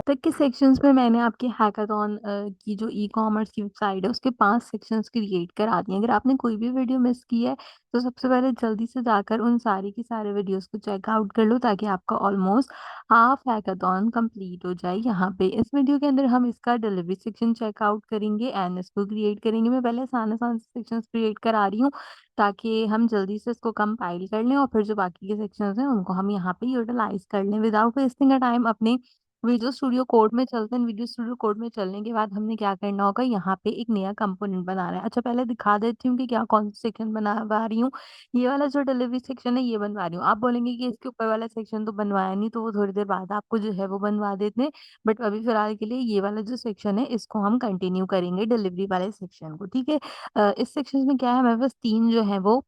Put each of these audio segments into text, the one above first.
तक के सेक्शंस में मैंने आपके हैकाथॉन की जो ई-कॉमर्स की वेबसाइट है उसके 5 सेक्शंस क्रिएट करा दिए हैं। अगर आपने कोई भी वीडियो मिस की है तो सबसे पहले जल्दी से जाकर उन सारी की सारे वीडियोस को चेक आउट कर लो ताकि आपका ऑलमोस्ट हाफ हैकाथॉन कंप्लीट हो जाए यहाँ पे। इस वीडियो के अंदर हम इसका डिलीवरी सेक्शन चेक आउट करेंगे एंड इसको क्रिएट करेंगे। मैं पहले आसान-आसान से सेक्शंस क्रिएट करा रही हूँ ताकि हम जल्दी से इसको कंपाइल कर लें और फिर जो बाकी के सेक्शंस हैं उनको हम यहाँ पे यूटिलाइज़ कर लें विदाउट वेस्टिंग अ टाइम। अपने विजुअल स्टूडियो कोड में चलते हैं। विजुअल स्टूडियो कोड में चलने के बाद हमने क्या करना होगा, यहाँ पे एक नया कंपोनेंट बनाना है। अच्छा, पहले दिखा देती हूँ कि क्या कौन सा सेक्शन बनवा रही हूँ। ये वाला जो डिलीवरी सेक्शन है ये बनवा रही हूँ। आप बोलेंगे कि इसके ऊपर वाला सेक्शन तो बनवाया नहीं, तो वो थोड़ी देर बाद आपको जो है वो बनवा देते हैं। बट अभी फिलहाल के लिए ये वाला जो सेक्शन है इसको हम कंटिन्यू करेंगे डिलीवरी वाले सेक्शन को, ठीक है। इस सेक्शन में क्या है, हमारे पास 3 जो है वो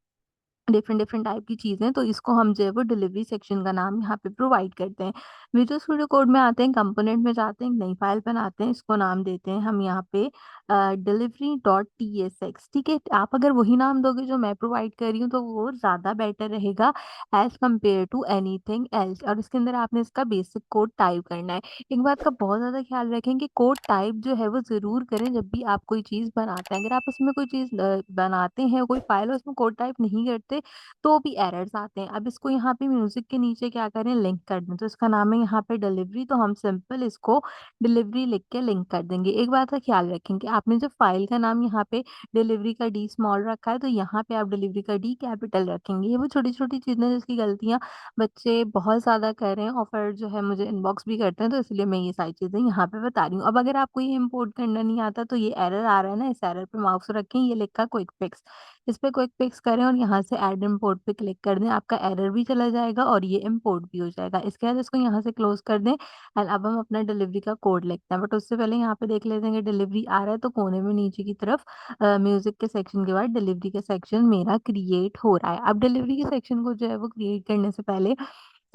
डिफरेंट डिफरेंट टाइप की चीज़ें, तो इसको हम जो है वो डिलीवरी सेक्शन का नाम यहाँ पे प्रोवाइड करते हैं। विजुअल स्टूडियो कोड में आते हैं, कंपोनेंट में जाते हैं, एक नई फाइल बनाते हैं, इसको नाम देते हैं हम यहाँ पे डिलीवरी डॉट TSX, ठीक है। आप अगर वही नाम दोगे जो मैं प्रोवाइड कर रही हूँ तो वो ज़्यादा बेटर रहेगा as compare to anything else. और इसके अंदर आपने इसका बेसिक कोड टाइप करना है। एक बात का बहुत ज़्यादा ख्याल रखें कि कोड टाइप जो है वो ज़रूर करें जब भी आप कोई चीज़ बनाते हैं। अगर आप इसमें कोई चीज़ बनाते हैं, कोई फाइल और उसमें कोड टाइप नहीं करते तो भी एरर्स आते हैं। अब इसको यहाँ पे म्यूज़िक के नीचे क्या करें, लिंक कर दें। तो इसका नाम है यहाँ पे डिलीवरी, तो हम सिंपल इसको डिलीवरी लिख के लिंक कर देंगे। एक बात का ख्याल रखें कि आपने जो फाइल का नाम यहाँ पे डिलीवरी का डी स्मॉल रखा है, तो यहाँ पे आप डिलीवरी का डी कैपिटल रखेंगे। ये वो छोटी-छोटी चीज़ें हैं जिसकी गलतियाँ बच्चे बहुत ज़्यादा कर रहे हैं और फिर जो है मुझे इनबॉक्स भी करते हैं, तो इसलिए मैं ये सारी चीज़ें यहाँ पे बता रही हूँ। अब अगर आपको ये इम्पोर्ट करना नहीं आता तो ये एरर आ रहा है ना, इस एरर पे माउस रखें, ये लिखा क्विक फिक्स। इस पे क्विक फिक्स करें और यहाँ से ऐड इम्पोर्ट पे क्लिक कर दें। आपका एरर भी चला जाएगा और ये इम्पोर्ट भी हो जाएगा। इसके बाद इसको यहाँ से क्लोज़ कर दें एंड अब हम अपना डिलीवरी का कोड लिखते हैं। बट उससे पहले यहाँ पे देख लेते हैं कि डिलीवरी आ रहा है, तो कोने में नीचे की तरफ म्यूज़िक के सेक्शन के बाद डिलीवरी का सेक्शन मेरा क्रिएट हो रहा है। अब डिलीवरी के सेक्शन को जो है वो क्रिएट करने से पहले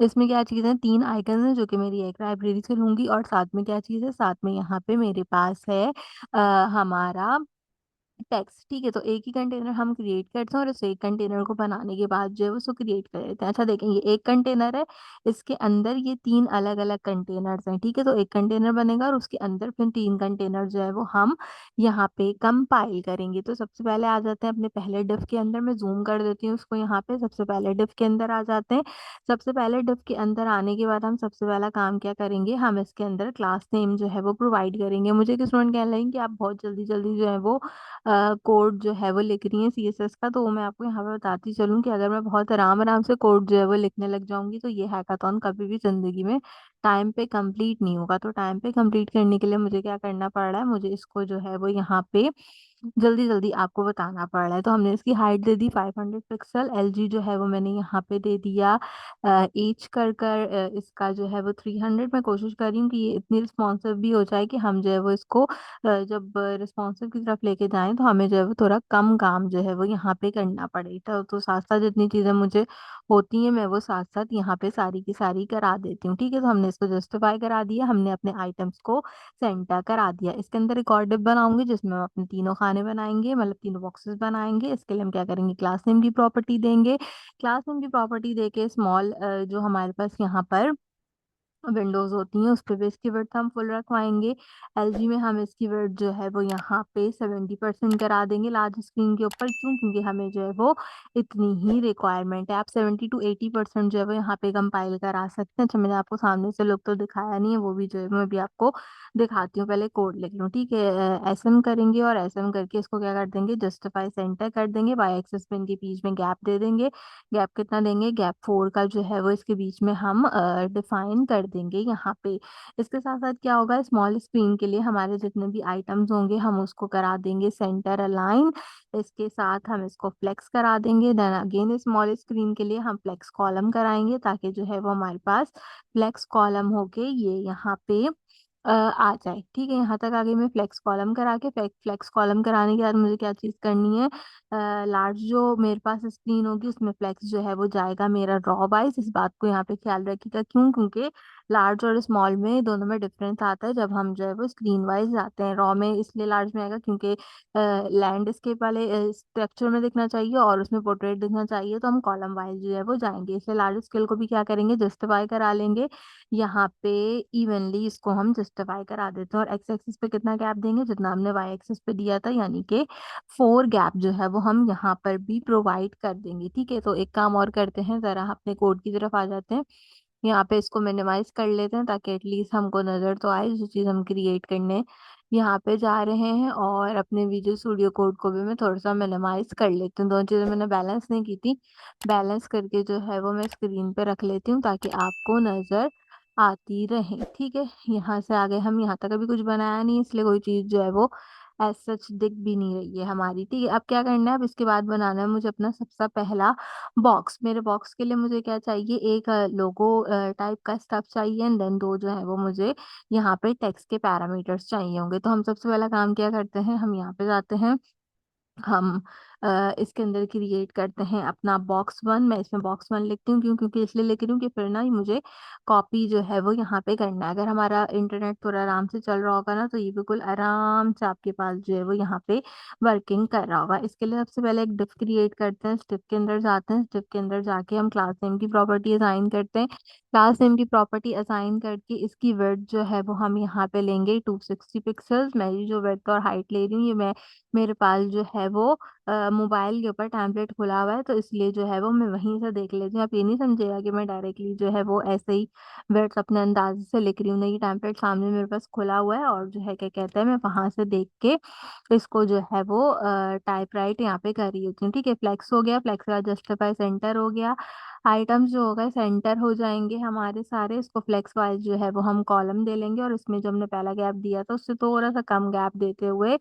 इसमें क्या चीज़ है, 3 आइकन्स हैं जो कि मेरी एक लाइब्रेरी से लूँगी और साथ में क्या चीज़ है, साथ में यहाँ पे मेरे पास है हमारा टेक्स्ट, ठीक है। तो एक ही कंटेनर हम क्रिएट करते हैं और इस एक कंटेनर को बनाने के बाद जो है उसको क्रिएट कर देते हैं। अच्छा देखें, ये एक कंटेनर है, इसके अंदर ये 3 अलग-अलग कंटेनर्स हैं, ठीक है। तो एक कंटेनर बनेगा और उसके अंदर फिर 3 कंटेनर जो है वो हम यहाँ पे कंपाइल करेंगे। तो सबसे पहले आ जाते हैं अपने पहले डिफ के अंदर, मैं ज़ूम कर देती हूँ उसको यहाँ पे। सबसे पहले डिफ के अंदर आ जाते हैं। सबसे पहले डिफ के अंदर आने के बाद हम सबसे पहला काम क्या करेंगे, हम इसके अंदर क्लास नेम जो है वो प्रोवाइड करेंगे। मुझे एक स्टूडेंट कह रहे हैं कि आप बहुत जल्दी-जल्दी जो है वो कोड जो है वो लिख रही हैं CSS का, तो मैं आपको यहाँ पे बताती चलूँ कि अगर मैं बहुत आराम-आराम से कोड जो है वो लिखने लग जाऊँगी तो ये हैकाथॉन कभी भी ज़िंदगी में टाइम पे कंप्लीट नहीं होगा। तो टाइम पे कंप्लीट करने के लिए मुझे क्या करना पड़ रहा है, मुझे इसको जो है वो यहाँ पे जल्दी-जल्दी आपको बताना पड़ रहा है। तो हमने इसकी हाइट दे दी 500 पिक्सल, LG जो है वो मैंने यहाँ पे दे दिया ईच इसका जो है वो 300। मैं कोशिश कर रही हूँ कि ये इतनी रिस्पॉन्सिव भी हो जाए कि हम जो है वो इसको जब रिस्पॉन्सिव की तरफ लेके जाएँ तो हमें जो है वो थोड़ा कम काम जो है वो यहाँ पे करना पड़े। तो साथ-साथ जितनी चीज़ें मुझे होती हैं मैं वो साथ-साथ यहाँ पे सारी की सारी करा देती हूँ, ठीक है। तो हमने इसको जस्टिफाई करा दिया, हमने अपने आइटम्स को सेंटर करा दिया। इसके अंदर एक और डिप बनाऊँगी जिसमें हम अपने तीनों खाने बनाएँगे, मतलब तीनों बॉक्सेस बनाएँगे। इसके लिए हम क्या करेंगे, क्लास नेम की प्रॉपर्टी देंगे। क्लास नेम की प्रॉपर्टी देके स्मॉल जो हमारे पास यहाँ पर विंडोज़ होती हैं, उस पे भी इसकी विड्थ हम फुल रखवाएँगे। एलजी में हम इसकी विड्थ जो है वो यहाँ पे 70% करा देंगे लार्ज स्क्रीन के ऊपर। क्यों? क्योंकि हमें जो है वो इतनी ही रिक्वायरमेंट है। आप 70 टू 80% जो है वो यहाँ पे कंपाइल करा सकते हैं। अच्छा, मैंने आपको सामने से लुक तो दिखाया नहीं है, वो भी जो है मैं अभी आपको दिखाती हूँ। पहले कोड लिख लूँ, ठीक है। एसएम करेंगे और एसएम करके इसको क्या कर देंगे, जस्टिफाई सेंटर कर देंगे। वाई एक्सिस पे इनके बीच में गैप दे देंगे। गैप कितना देंगे, गैप 4 का जो है वो इसके बीच में हम डिफाइन कर देंगे यहाँ पे। इसके साथ-साथ क्या होगा, स्मॉल स्क्रीन के लिए हमारे जितने भी आइटम्स होंगे हम उसको करा देंगे सेंटर अलाइन। इसके साथ हम इसको फ्लेक्स करा देंगे। देन अगेन स्मॉल स्क्रीन के लिए हम फ्लेक्स कॉलम कराएँगे ताकि जो है वो हमारे पास फ्लेक्स कॉलम होके ये यहाँ पे आ जाए, ठीक है। यहाँ तक आगे मैं फ्लेक्स कॉलम करा के फ्लेक्स कॉलम कराने के बाद मुझे क्या चीज़ करनी है, लार्ज जो मेरे पास स्क्रीन होगी उसमें फ्लेक्स जो है वो जाएगा मेरा ड्रॉ वाइज़। इस बात को यहाँ पे ख़्याल रखिएगा। क्यों? क्योंकि लार्ज और स्मॉल में दोनों में डिफरेंस आता है जब हम जो है वो स्क्रीन वाइज जाते हैं। रॉ में इसलिए लार्ज में आएगा क्योंकि लैंडस्केप वाले स्ट्रक्चर में दिखना चाहिए और उसमें पोर्ट्रेट दिखना चाहिए, तो हम कॉलम वाइज जो है वो जाएंगे। इसलिए लार्ज स्केल को भी क्या करेंगे, जस्टिफाई करा लेंगे। यहाँ पे इवनली इसको हम जस्टिफाई करा देते हैं और एक्स एक्सिस पे कितना गैप देंगे, जितना हमने वाई एक्सिस पे दिया था, यानी कि 4 गैप जो है वो हम यहाँ पर भी प्रोवाइड कर देंगे। ठीक है, तो एक काम और करते हैं, जरा अपने कोड की तरफ आ जाते हैं। यहाँ पे इसको मिनिमाइज कर लेते हैं ताकि एटलीस्ट हमको नजर तो आए जो चीज़ हम क्रिएट करने यहाँ पे जा रहे हैं। और अपने विजुअल स्टूडियो कोड को भी मैं थोड़ा सा मिनिमाइज कर लेती हूँ। दोनों चीज़ें मैंने बैलेंस नहीं की थी, बैलेंस करके जो है वो मैं स्क्रीन पे रख लेती हूँ ताकि आपको नजर आती रहे। ठीक है, यहाँ से आगे हम यहाँ तक अभी कुछ बनाया नहीं, इसलिए कोई चीज़ जो है वो एज सच दिख भी नहीं रही है हमारी। ठीक है, अब क्या करना है, अब इसके बाद बनाना है मुझे अपना सबसे पहला बॉक्स। मेरे बॉक्स के लिए मुझे क्या चाहिए, एक लोगो टाइप का स्टफ चाहिए एंड देन दो जो है वो मुझे यहाँ पे टेक्स्ट के पैरामीटर्स चाहिए होंगे। तो हम सबसे पहला काम क्या करते हैं, हम यहाँ पे जाते हैं, हम इसके अंदर क्रिएट करते हैं अपना बॉक्स 1। मैं इसमें बॉक्स 1 लिखती हूँ, क्योंकि इसलिए लिख रही हूँ कि फिर ना ये मुझे कॉपी जो है वो यहाँ पे करना है। अगर हमारा इंटरनेट थोड़ा आराम से चल रहा होगा ना, तो ये बिल्कुल आराम से आपके पास जो है वो यहाँ पे वर्किंग कर रहा होगा। इसके लिए सबसे पहले एक डिफ क्रिएट करते हैं, डिफ के अंदर जाते हैं, डिफ के अंदर जाके हम क्लास नेम की प्रॉपर्टी असाइन करते हैं। क्लास नेम की प्रॉपर्टी असाइन करके इसकी विड्थ जो है वो हम यहाँ पे लेंगे 260 पिक्सल्स। मैं ये जो विड्थ और हाइट ले रही हूँ, ये मैं मेरे पास जो है वो मोबाइल के ऊपर टैबलेट खुला हुआ है, तो इसलिए जो है वो मैं वहीं से देख लेती हूँ। आप ये नहीं समझिएगा कि मैं डायरेक्टली जो है वो ऐसे ही वर्ड्स अपने अंदाज से लिख रही हूँ, नहीं, टैबलेट सामने मेरे पास खुला हुआ है और जो है क्या कहते हैं, मैं वहां से देख के इसको जो है वो टाइप राइट यहाँ पे कर रही होती हूँ। ठीक है, फ्लेक्स हो गया, फ्लेक्स का जस्टिफाई सेंटर हो गया। आइटम्स जो होगा सेंटर हो जाएंगे हमारे सारे। इसको फ्लेक्स वाइज जो है वो हम कॉलम दे लेंगे और इसमें जो हमने पहला गैप दिया था उससे थोड़ा सा कम गैप देते हुए,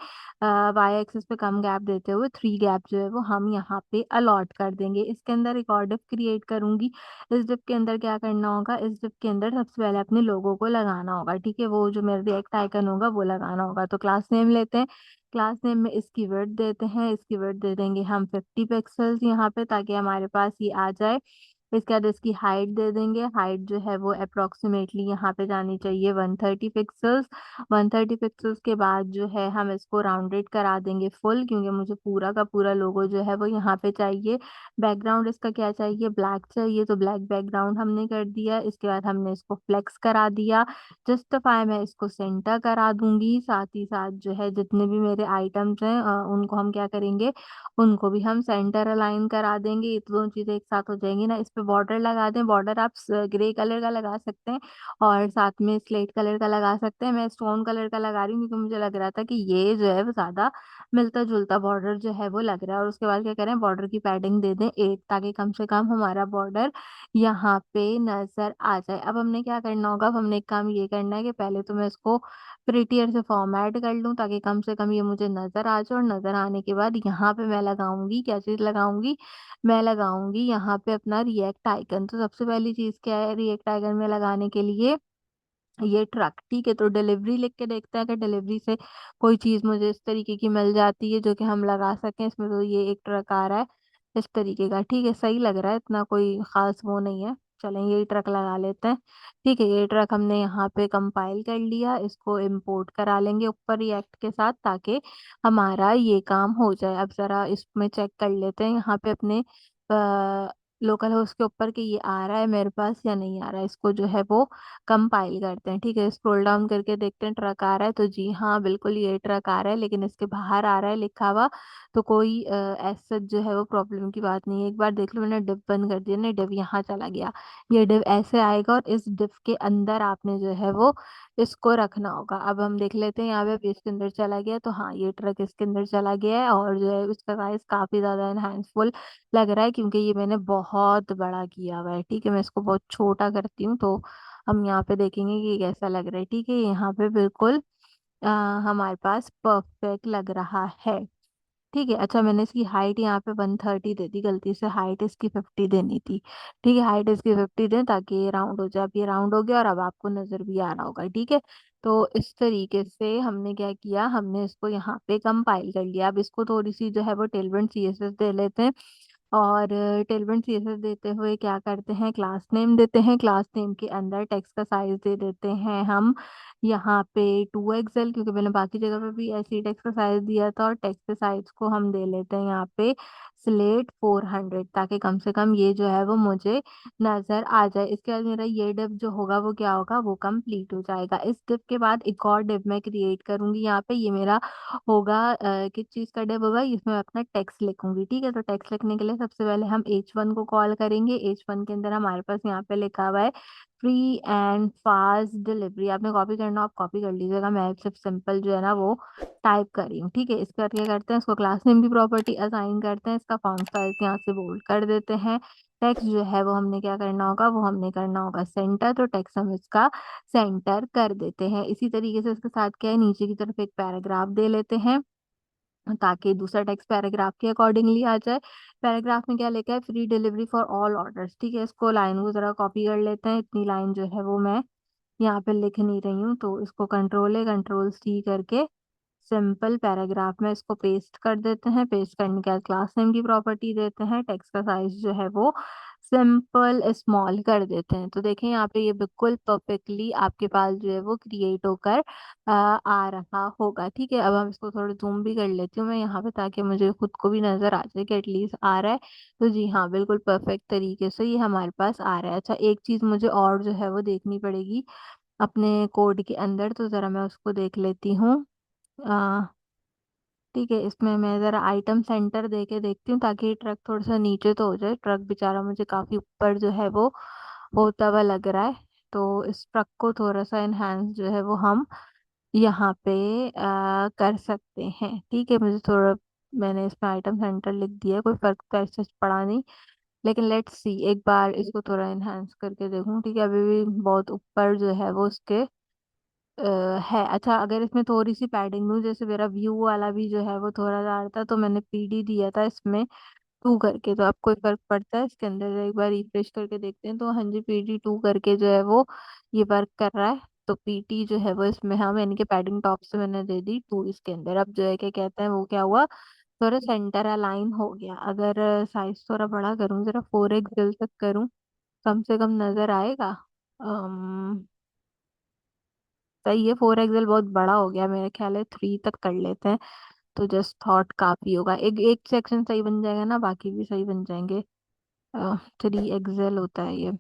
वाई एक्सिस पे कम गैप देते हुए 3 गैप जो है वो हम यहाँ पे अलॉट कर देंगे। इसके अंदर एक और डिप क्रिएट करूंगी। इस डिप के अंदर क्या करना होगा, इस डिप के अंदर सबसे पहले अपने लोगों को लगाना होगा। ठीक है, वो जो मेरा रिएक्ट आइकन होगा वो लगाना होगा। तो क्लास नेम लेते हैं, क्लास नेम में इसकी विड्थ देते हैं, इसकी विड्थ दे देंगे हम 50 पिक्सल्स यहाँ पे, ताकि हमारे पास ये आ जाए। इसके बाद इसकी हाइट दे देंगे, हाइट जो है वो अप्रोक्सीमेटली यहाँ पे जानी चाहिए 130 पिक्सल्स। 130 पिक्सल्स के बाद जो है हम इसको राउंडेड करा देंगे फुल, क्योंकि मुझे पूरा का पूरा लोगो जो है वो यहाँ पे चाहिए। बैकग्राउंड इसका क्या चाहिए, ब्लैक चाहिए, तो ब्लैक बैकग्राउंड हमने कर दिया। इसके बाद हमने इसको फ्लेक्स करा दिया। जस्टिफाई मैं इसको सेंटर करा दूंगी। साथ ही साथ जो है जितने भी मेरे आइटम्स हैं उनको हम क्या करेंगे, उनको भी हम सेंटर अलाइन करा देंगे। ये तो दोनों चीजें एक साथ हो जाएंगी ना। इस पे बॉर्डर लगा दें, बॉर्डर आप ग्रे कलर का लगा सकते हैं और साथ में स्लेट कलर का लगा सकते हैं। मैं स्टोन कलर का लगा रही हूँ क्योंकि मुझे लग रहा था कि ये जो है वो ज्यादा मिलता जुलता बॉर्डर जो है वो लग रहा है। और उसके बाद क्या करें, बॉर्डर की पैडिंग दे दें 8, ताकि कम से कम हमारा बॉर्डर यहाँ पे नजर आ जाए। अब हमने क्या करना होगा, अब हमने एक काम ये करना है कि पहले तो मैं इसको प्रिटियर से फॉर्मेट कर लूँ ताकि कम से कम ये मुझे नजर आ जाए। और नजर आने के बाद यहाँ पे मैं लगाऊंगी, क्या चीज लगाऊंगी, मैं लगाऊंगी यहाँ पे अपना रिएक्ट आइकन। तो सबसे पहली चीज क्या है रिएक्ट आइकन में लगाने के लिए, ये ट्रक। ठीक है, तो डिलीवरी लिख के देखते हैं कि डिलीवरी से कोई चीज मुझे इस तरीके की मिल जाती है जो कि हम लगा सकें इसमें। तो ये एक ट्रक आ रहा है इस तरीके का। ठीक है, सही लग रहा है, इतना कोई खास वो नहीं है। चलें, ये ट्रक लगा लेते हैं। ठीक है, ये ट्रक हमने यहाँ पे कंपाइल कर लिया, इसको इंपोर्ट करा लेंगे ऊपर रिएक्ट के साथ ताकि हमारा ये काम हो जाए। अब जरा इसमें चेक कर लेते हैं यहाँ पे अपने लोकल होस्ट के ऊपर कि ये आ रहा है मेरे पास या नहीं आ रहा है। इसको जो है वो कंपाइल करते हैं। ठीक है, स्क्रॉल डाउन करके देखते हैं ट्रक आ रहा है, तो जी हाँ बिल्कुल ये ट्रक आ रहा है, लेकिन इसके बाहर आ रहा है लिखा हुआ। तो कोई ऐसा जो है वो प्रॉब्लम की बात नहीं है। एक बार देख लो, मैंने डिव बंद कर दिया ना, डिव यहाँ चला गया। ये डिव ऐसे आएगा और इस डिव के अंदर आपने जो है वो इसको रखना होगा। अब हम देख लेते हैं यहाँ पे भी इसके अंदर चला गया, तो हाँ ये ट्रक इसके अंदर चला गया है। और जो है उसका साइज काफी ज्यादा एनहांसफुल लग रहा है क्योंकि ये मैंने बहुत बड़ा किया हुआ है। ठीक है, मैं इसको बहुत छोटा करती हूँ तो हम यहाँ पे देखेंगे कि ये कैसा लग रहा है। ठीक है, यहाँ पे बिल्कुल हमारे पास परफेक्ट लग रहा है। ठीक है, अच्छा मैंने इसकी हाइट यहाँ पे 130 दे दी, गलती से हाइट इसकी 50 देनी थी। ठीक है, हाइट इसकी 50 दें ताकि ये राउंड हो जाए। अब ये राउंड हो गया और अब आपको नजर भी आ रहा होगा। ठीक है, तो इस तरीके से हमने क्या किया, हमने इसको यहाँ पे कंपाइल कर लिया। अब इसको थोड़ी सी जो है वो टेलबंड सीएसएस दे लेते हैं और टेलमेंट सीएसएस देते हुए क्या करते हैं, क्लास नेम देते हैं, क्लास नेम के अंदर टेक्स्ट का साइज दे देते हैं हम यहाँ पे 2XL, क्योंकि मैंने बाकी जगह पे भी ऐसे ही टेक्स्ट का साइज दिया था, और टेक्स्ट के साइज को हम दे लेते हैं यहाँ पे स्लेट 400, ताकि कम से कम ये जो है वो मुझे नजर आ जाए। इसके बाद मेरा ये डिव जो होगा वो क्या होगा, वो कंप्लीट हो जाएगा। इस डिव के बाद एक और डिव मैं क्रिएट करूंगी यहाँ पे, ये मेरा होगा किस चीज का डिव होगा, इसमें मैं अपना टेक्स्ट लिखूंगी। ठीक है, तो टेक्स्ट लिखने के लिए सबसे पहले हम H1 को कॉल करेंगे। H1 के अंदर हमारे पास यहाँ पे लिखा हुआ है फ्री एंड फास्ट डिलीवरी। आपने कॉपी करना हो, आप कॉपी कर लीजिएगा, मैं सिर्फ सिंपल जो है ना वो टाइप कर रही हूँ। ठीक है, इसके बाद क्या करते हैं, इसको क्लास नेम की प्रॉपर्टी असाइन करते हैं, इसका फॉन्ट साइज यहाँ से बोल्ड कर देते हैं। टेक्स्ट जो है वो हमने क्या करना होगा, वो हमने करना होगा सेंटर, तो टेक्स्ट हम इसका सेंटर कर देते हैं। इसी तरीके से इसके साथ क्या है, नीचे की तरफ एक पैराग्राफ दे लेते हैं, ताकि दूसरा टेक्स्ट पैराग्राफ के अकॉर्डिंगली आ जाए। पैराग्राफ में क्या लिखा है, free delivery for all orders. ठीक है, इसको लाइन को जरा कॉपी कर लेते हैं, इतनी लाइन जो है वो मैं यहाँ पे लिख नहीं रही हूँ, तो इसको कंट्रोल C करके सिंपल पैराग्राफ में इसको पेस्ट कर देते हैं। पेस्ट करने के बाद क्लास नेम की प्रॉपर्टी देते हैं, टेक्स्ट का साइज जो है वो सिंपल स्मॉल कर देते हैं। तो देखें यहाँ पे ये बिल्कुल परफेक्टली आपके पास जो है वो क्रिएट होकर आ रहा होगा। ठीक है, अब हम इसको थोड़ा जूम भी कर लेती हूँ मैं यहाँ पे, ताकि मुझे खुद को भी नजर आ जाए कि एटलीस्ट आ रहा है। तो जी हाँ, बिल्कुल परफेक्ट तरीके से ये हमारे पास आ रहा है। अच्छा, एक चीज मुझे और जो है वो देखनी पड़ेगी अपने कोड के अंदर, तो जरा मैं उसको देख लेती हूँ। ठीक है, इसमें मैं ज़रा आइटम सेंटर दे के देखती हूँ, ताकि ट्रक थोड़ा सा नीचे तो हो जाए। ट्रक बेचारा मुझे काफ़ी ऊपर जो है वो होता हुआ लग रहा है, तो इस ट्रक को थोड़ा सा इनहेंस जो है वो हम यहाँ पे कर सकते हैं। ठीक है, मुझे थोड़ा, मैंने इसमें आइटम सेंटर लिख दिया है, कोई फर्क तो ऐसा पड़ा नहीं, लेकिन लेट्स सी, एक बार इसको थोड़ा इनहेंस करके देखूँ। ठीक है, अभी भी बहुत ऊपर जो है वो उसके है। अच्छा, अगर इसमें थोड़ी सी पैडिंग दूँ, जैसे मेरा व्यू वाला भी जो है वो थोड़ा जा रहा था, तो मैंने PD दिया था इसमें 2 करके, तो आपको कोई फर्क पड़ता है इसके अंदर, एक बार रिफ्रेश करके देखते हैं। तो हाँ जी, PD 2 करके जो है वो ये वर्क कर रहा है। तो PT जो है वो इसमें हम, यानी कि पैडिंग टॉप से मैंने दे दी 2 इसके अंदर। अब जो है क्या कहते हैं वो क्या हुआ, थोड़ा सेंटर अलाइन हो गया। अगर साइज थोड़ा बड़ा करूँ, जरा 4XL तक करूँ, कम से कम नजर आएगा। सही है, 4XL बहुत बड़ा हो गया, मेरे ख्याल है 3 तक कर लेते हैं, तो जस्ट थॉट काफी होगा। एक एक सेक्शन सही बन जाएगा ना, बाकी भी सही बन जाएंगे। 3XL होता है ये,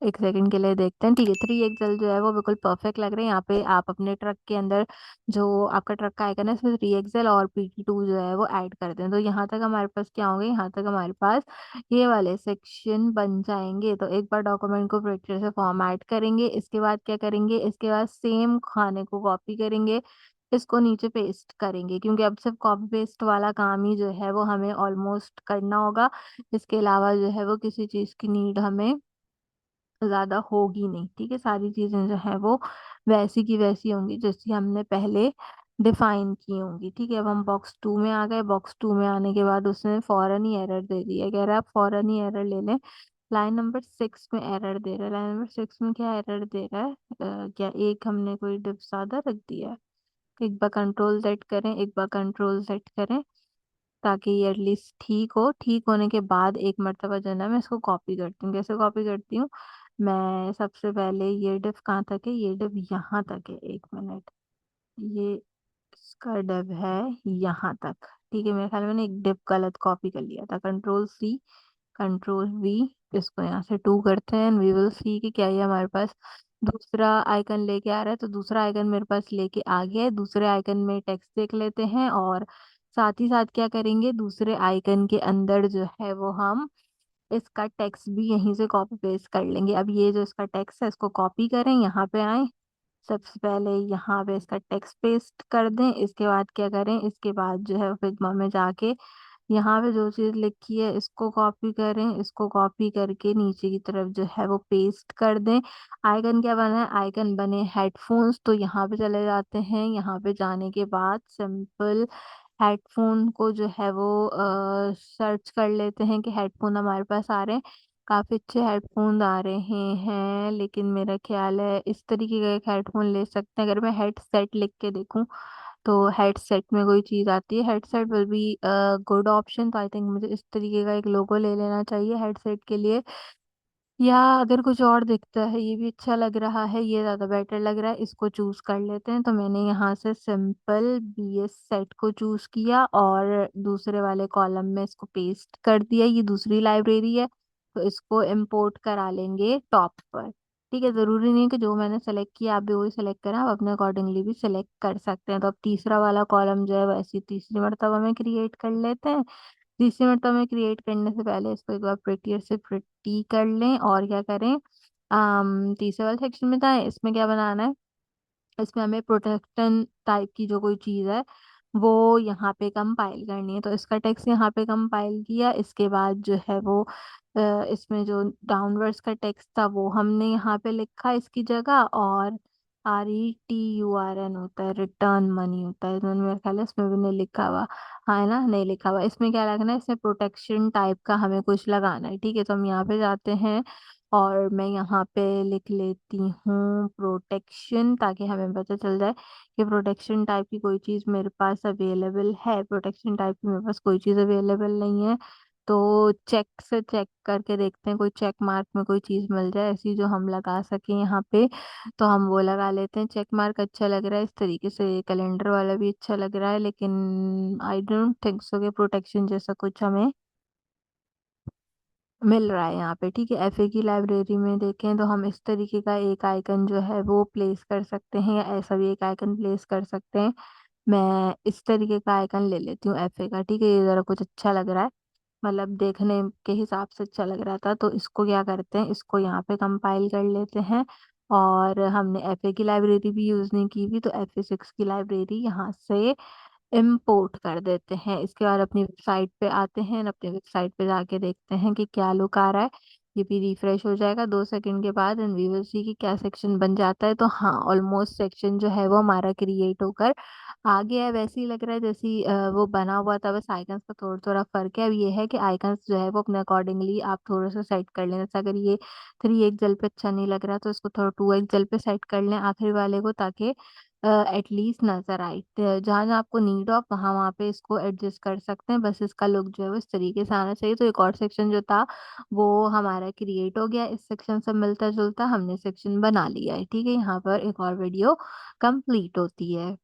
एक सेकंड के लिए देखते हैं। ठीक है, 3XL जो है वो बिल्कुल परफेक्ट लग रहे हैं। यहाँ पे आप अपने ट्रक के अंदर जो आपका ट्रक का आइकन है, इसमें 3XL और PT 2 जो है वो ऐड कर दें, तो यहाँ तक हमारे पास क्या होंगे, यहाँ तक हमारे पास ये वाले सेक्शन बन जाएंगे। तो एक बार डॉक्यूमेंट को प्रिंटर से फॉर्मेट करेंगे, इसके बाद क्या करेंगे, इसके बाद सेम खाने को कॉपी करेंगे, इसको नीचे पेस्ट करेंगे, क्योंकि अब सिर्फ कॉपी पेस्ट वाला काम ही जो है वो हमें ऑलमोस्ट करना होगा। इसके अलावा जो है वो किसी चीज़ की नीड हमें ज्यादा होगी नहीं। ठीक है, सारी चीजें जो है वो वैसी की वैसी होंगी जैसी हमने पहले डिफाइन की होंगी। ठीक है, अब हम बॉक्स 2 में आ गए। बॉक्स 2 में आने के बाद उसने फौरन ही एरर दे दिया, कह रहा है आप फौरन ही एरर ले लें। लाइन नंबर 6 में एरर दे रहा है। लाइन नंबर 6 में क्या एरर दे रहा है, क्या एक हमने कोई डिफ ज्यादा रख दिया है। एक बार कंट्रोल सेट करें, एक बार कंट्रोल सेट करें, ताकि ये एटलीस्ट ठीक हो। ठीक होने के बाद एक मर्तबा जो है ना, मैं इसको कॉपी करती हूँ। कैसे कॉपी करती हूँ, मैं सबसे पहले ये डिफ कहाँ तक है, ये डिफ यहाँ तक है, 1 मिनट, ये इसका डिफ है यहाँ तक। ठीक है, मेरे ख्याल में मैंने एक डिफ गलत कॉपी कर लिया था। कंट्रोल C, कंट्रोल V, इसको यहाँ से 2 करते हैं, वी विल सी कि क्या ये हमारे पास दूसरा आइकन लेके आ रहा है। तो दूसरा आइकन मेरे पास लेके आ गया है। दूसरे आइकन में टेक्स्ट देख लेते हैं, और साथ ही साथ क्या करेंगे, दूसरे आइकन के अंदर जो है वो हम इसका टेक्स्ट भी यहीं से कॉपी पेस्ट कर लेंगे। अब ये जो इसका टेक्स्ट है, इसको कॉपी करें, यहाँ पे आए, सबसे पहले यहाँ पे इसका टेक्स्ट पेस्ट कर दें। इसके बाद क्या करें, इसके बाद जो है फिग्मा में जाके यहाँ पे जो चीज लिखी है इसको कॉपी करें, इसको कॉपी करके नीचे की तरफ जो है वो पेस्ट कर दें। आइकन क्या बना है, आइकन बने हेडफोन्स, तो यहाँ पे चले जाते हैं। यहाँ पे जाने के बाद सिंपल हेडफोन को जो है वो सर्च कर लेते हैं कि हेडफोन हमारे पास आ रहे हैं। काफी अच्छे हेडफोन आ रहे हैं, लेकिन मेरा ख्याल है इस तरीके का एक हेडफोन ले सकते हैं। अगर मैं हेडसेट लिख के देखूं, तो हेडसेट में कोई चीज़ आती है, headset will be good option. तो आई थिंक मुझे इस तरीके का एक लोगो ले लेना चाहिए हेडसेट के लिए। या अगर कुछ और दिखता है, ये भी अच्छा लग रहा है, ये ज़्यादा बेटर लग रहा है, इसको चूज़ कर लेते हैं। तो मैंने यहाँ से सिंपल BS सेट को चूज़ किया और दूसरे वाले कॉलम में इसको पेस्ट कर दिया। ये दूसरी लाइब्रेरी है, तो इसको इंपोर्ट करा लेंगे टॉप पर। ठीक है, ज़रूरी नहीं है कि जो मैंने सेलेक्ट किया आप भी वही सेलेक्ट करें, आप अपने अकॉर्डिंगली भी सिलेक्ट कर सकते हैं। तो अब तीसरा वाला कॉलम जो है वैसे तीसरी मरतबा में क्रिएट कर लेते हैं। तीसरी मरतबा में क्रिएट करने से पहले इसको एक बार प्रिटियर से प्रिटी कर लें और क्या करें, तीसरे वाले सेक्शन में जाएं। इसमें क्या बनाना है, इसमें हमें प्रोटेक्शन टाइप की जो कोई चीज़ है वो यहाँ पे कंपाइल करनी है। तो इसका टेक्स्ट यहाँ पे कंपाइल किया, इसके बाद जो है वो इसमें जो डाउनवर्ड्स का टेक्स्ट था वो हमने यहाँ पे लिखा इसकी जगह। और RETURN होता है, रिटर्न मनी होता है, तो मेरे ख्याल है इसमें भी नहीं लिखा हुआ। हाँ है ना, नहीं लिखा हुआ। इसमें क्या लगना है, इसमें प्रोटेक्शन टाइप का हमें कुछ लगाना है। ठीक है, तो हम यहाँ पे जाते हैं और मैं यहाँ पे लिख लेती हूँ प्रोटेक्शन, ताकि हमें पता चल जाए कि प्रोटेक्शन टाइप की कोई चीज़ मेरे पास अवेलेबल है। प्रोटेक्शन टाइप की मेरे पास कोई चीज़ अवेलेबल नहीं है, तो चेक से चेक करके देखते हैं कोई चेक मार्क में कोई चीज़ मिल जाए ऐसी जो हम लगा सकें यहाँ पे। तो हम वो लगा लेते हैं। चेक मार्क अच्छा लग रहा है, इस तरीके से कैलेंडर वाला भी अच्छा लग रहा है, लेकिन आई डोंट थिंक सो कि प्रोटेक्शन जैसा कुछ हमें मिल रहा है यहाँ पे। ठीक है, FA की लाइब्रेरी में देखें तो हम इस तरीके का एक आइकन जो है वो प्लेस कर सकते हैं, या ऐसा भी एक आइकन प्लेस कर सकते हैं। मैं इस तरीके का आइकन ले लेती हूँ FA का। ठीक है, ये ज़रा कुछ अच्छा लग रहा है, मतलब देखने के हिसाब से अच्छा लग रहा था। तो इसको क्या करते हैं, इसको यहाँ पे कंपाइल कर लेते हैं। और हमने FA की लाइब्रेरी भी यूज़ नहीं की हुई, तो FA6 की लाइब्रेरी यहाँ से इम्पोर्ट कर देते हैं। इसके बाद अपनी वेबसाइट पे आते हैं, अपनी वेबसाइट पे जाके देखते हैं कि क्या लुक आ रहा है। ये भी रिफ्रेश हो जाएगा 2 सेकंड के बाद, एंड वी विल सी कि क्या सेक्शन बन जाता है। तो हाँ, ऑलमोस्ट सेक्शन जो है वो हमारा क्रिएट होकर आ गया है। वैसे ही लग रहा है जैसे ही, वो बना हुआ था, बस आइकन्स का थोड़ा थोड़ा फर्क है। अब ये है कि आइकन्स जो है वो अपने अकॉर्डिंगली आप थोड़ा सा सेट कर लें। जैसे अगर ये 3 एक्सएल पे अच्छा नहीं लग रहा तो इसको थोड़ा 2 एक्सएल पे सेट कर लें आखिरी वाले को, ताकि एटलीस्ट नजर आए। जहाँ जहाँ आपको नीड हो आप वहाँ वहाँ पे इसको एडजस्ट कर सकते हैं। बस इसका लुक जो है वो इस तरीके से आना चाहिए। तो एक और सेक्शन जो था वो हमारा क्रिएट हो गया। इस सेक्शन से मिलता जुलता हमने सेक्शन बना लिया है। ठीक है, यहाँ पर एक और वीडियो कंप्लीट होती है।